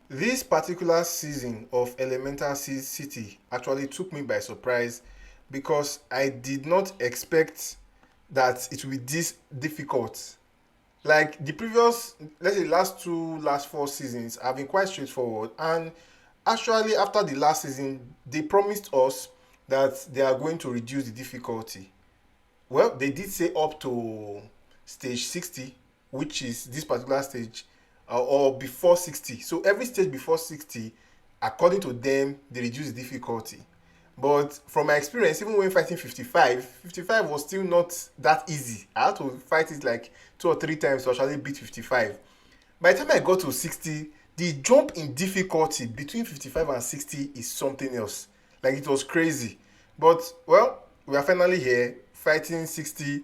This particular season of Elemental City actually took me by surprise because I did not expect that it would be this difficult. Like the previous, let's say last 4 seasons have been quite straightforward, and actually after the last season they promised us that they are going to reduce the difficulty. Well, they did say up to stage 60, which is this particular stage, or before 60. So every stage before 60, according to them, they reduce the difficulty. But from my experience, even when fighting 55 was still not that easy. I had to fight it like 2 or 3 times to actually beat 55. By the time I got to 60, the jump in difficulty between 55 and 60 is something else. Like it was crazy. But well, we are finally here fighting 60,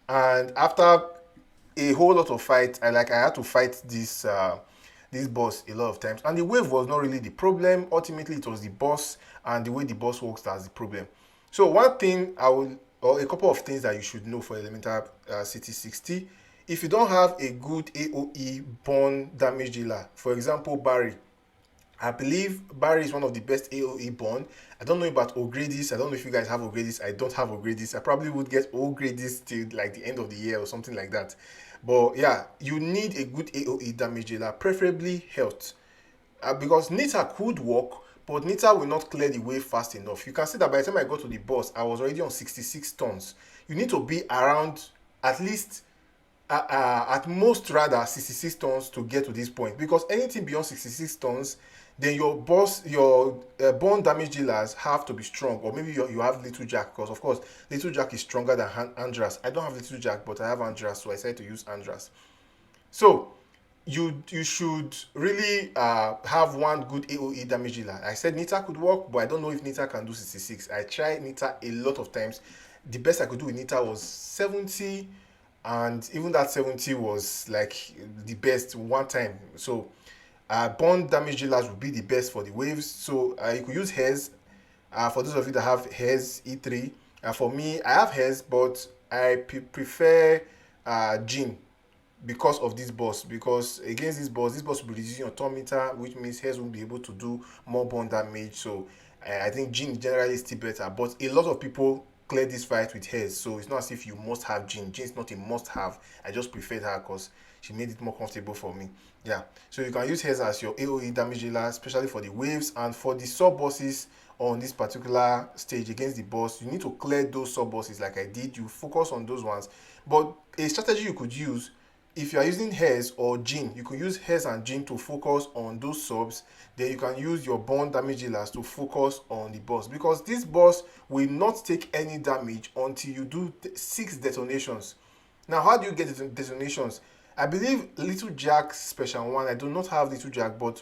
and after a whole lot of fight, I had to fight this boss a lot of times. And the wave was not really the problem. Ultimately, it was the boss and the way the boss works that's the problem. So one thing I will, or a couple of things that you should know for Elemental City 60, if you don't have a good AOE born damage dealer, for example Barry, I believe Barry is one of the best AOE born. I don't know about O'Grady's. I don't know if you guys have O'Grady's. I don't have O'Grady's. I probably would get O'Grady's till like the end of the year or something like that. But yeah, you need a good AOE damage dealer, preferably health. Because Nita could work, but Nita will not clear the way fast enough. You can see that by the time I got to the boss, I was already on 66 tons. You need to be around at least at most rather 66 tons to get to this point, because anything beyond 66 tons, then your bone damage dealers have to be strong, or maybe you have little jack, because of course little jack is stronger than Andras. I don't have little jack, but I have Andras, so I decided to use Andras. So you should really have one good AOE damage dealer. I said Nita could work, but I don't know if Nita can do 66. I tried Nita a lot of times. The best I could do with Nita was 70, and even that 70 was like the best one time. So bond damage dealers would be the best for the waves. So you could use hairs. For those of you that have hairs E3, for me I have hairs, but I prefer Jin because of this boss. Because against this boss will be reducing your turn meter, which means hairs won't be able to do more bond damage. So I think Jin generally is still better, but a lot of people clear this fight with hers, so it's not as if you must have Jin. Jin is not a must have. I just preferred her because she made it more comfortable for me. Yeah, so you can use hers as your AOE damage dealer, especially for the waves. And for the sub bosses on this particular stage against the boss, you need to clear those sub bosses like I did. You focus on those ones. But a strategy you could use, if you are using hairs or Jin, you can use hairs and Jin to focus on those subs. Then you can use your bond damage dealers to focus on the boss, because this boss will not take any damage until you do 6 detonations. Now, how do you get detonations? I believe Little Jack's special one, I do not have Little Jack, but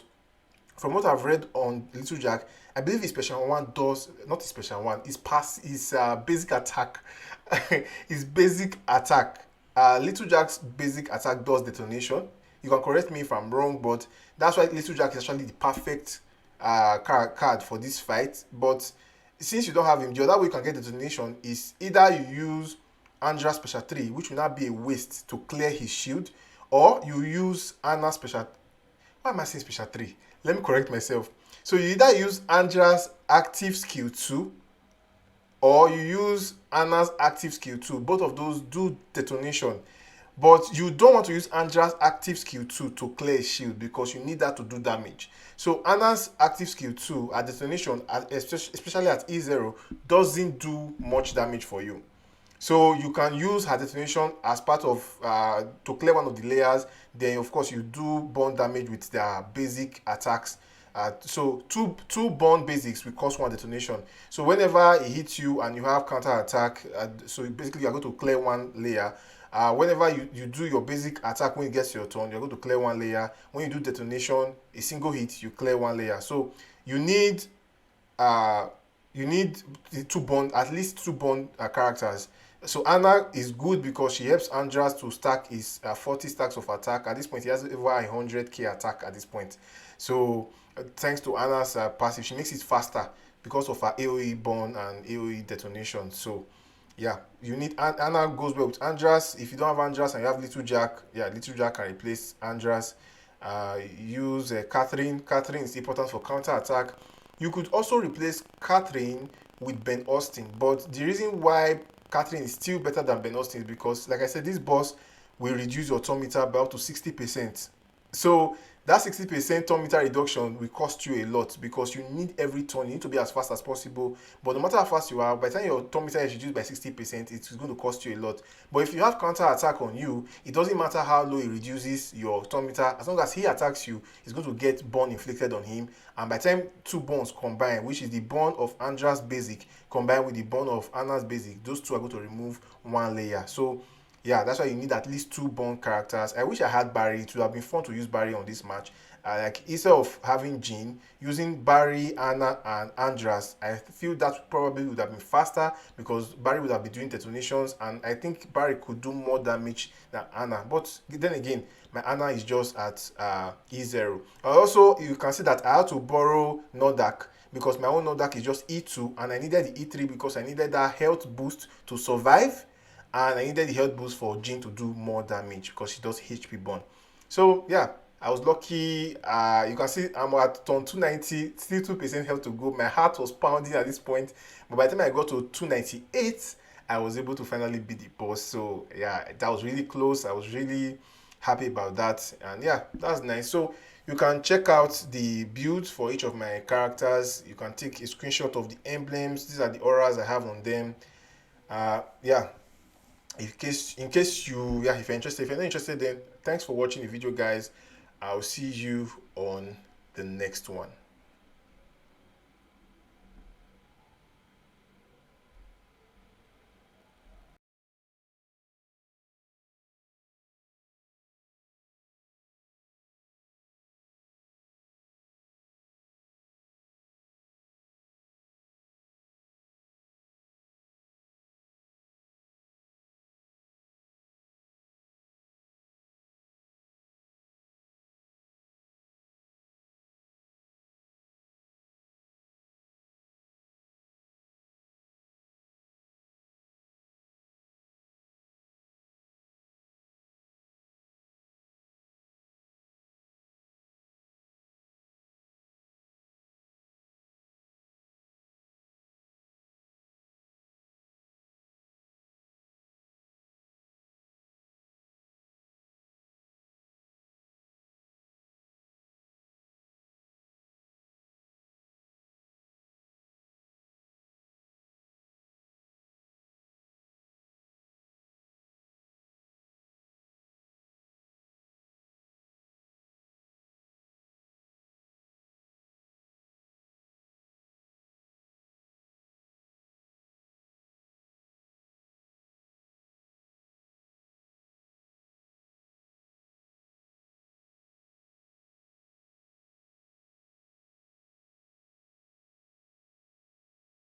from what I've read on Little Jack, I believe his special one does not his special one. His basic attack, his basic attack. Little Jack's basic attack does detonation. You can correct me if I'm wrong, but that's why Little Jack is actually the perfect card for this fight. But since you don't have him, the other way you can get detonation is either you use Andras special 3, which will not be a waste to clear his shield, or you use Anna special. Why am I saying special 3? Let me correct myself. So you either use Andra's active skill 2, or you use Anna's active skill 2. Both of those do detonation. But you don't want to use Andra's active skill 2 to clear a shield, because you need that to do damage. So Anna's active skill 2 at detonation, especially at E0, doesn't do much damage for you. So you can use her detonation as part of to clear one of the layers. Then of course you do burn damage with their basic attacks. So two burn basics will cause one detonation. So whenever it hits you and you have counter attack, so basically you're going to clear one layer. Whenever you do your basic attack, when it gets your turn, you're going to clear one layer. When you do detonation, a single hit, you clear one layer. So you need uh, the two bond, at least two bond characters. So Anna is good because she helps Andras to stack his 40 stacks of attack. At this point, he has over 100k attack at this point. So thanks to Anna's passive, she makes it faster because of her AOE burn and AOE detonation. So yeah, you need Anna goes well with Andras. If you don't have Andras and you have Little Jack, yeah, Little Jack can replace Andras. use Catherine. Catherine is important for counter attack. You could also replace Catherine with Ben Austin, but the reason why Catherine is still better than Ben Austin is because, like I said, this boss will reduce your turn meter by up to 60%. So that 60% turn meter reduction will cost you a lot because you need every turn, you need to be as fast as possible. But no matter how fast you are, by the time your turn meter is reduced by 60%, it's going to cost you a lot. But if you have counter attack on you, it doesn't matter how low it reduces your turn meter. As long as he attacks you, it's going to get burn inflicted on him. And by the time two burns combine, which is the burn of Andras basic combined with the burn of Anna's basic, those two are going to remove one layer. So yeah, that's why you need at least two bond characters. I wish I had Barry. It would have been fun to use Barry on this match. Like instead of having Jean, using Barry, Anna, and Andras, I feel that probably would have been faster because Barry would have been doing detonations, and I think Barry could do more damage than Anna. But then again, my Anna is just at E0. Also, you can see that I had to borrow Nordak because my own Nordak is just E2, and I needed the E3 because I needed that health boost to survive. And I needed the health boost for Jean to do more damage because she does HP burn. So yeah, I was lucky. You can see I'm at turn 290, still 2% health to go. My heart was pounding at this point, but by the time I got to 298, I was able to finally beat the boss. So yeah, that was really close. I was really happy about that, and yeah, that's nice. So you can check out the builds for each of my characters. You can take a screenshot of the emblems. These are the auras I have on them. Yeah, in case you, yeah, if you're interested, if you're not interested, then thanks for watching the video, guys. I'll see you on the next one.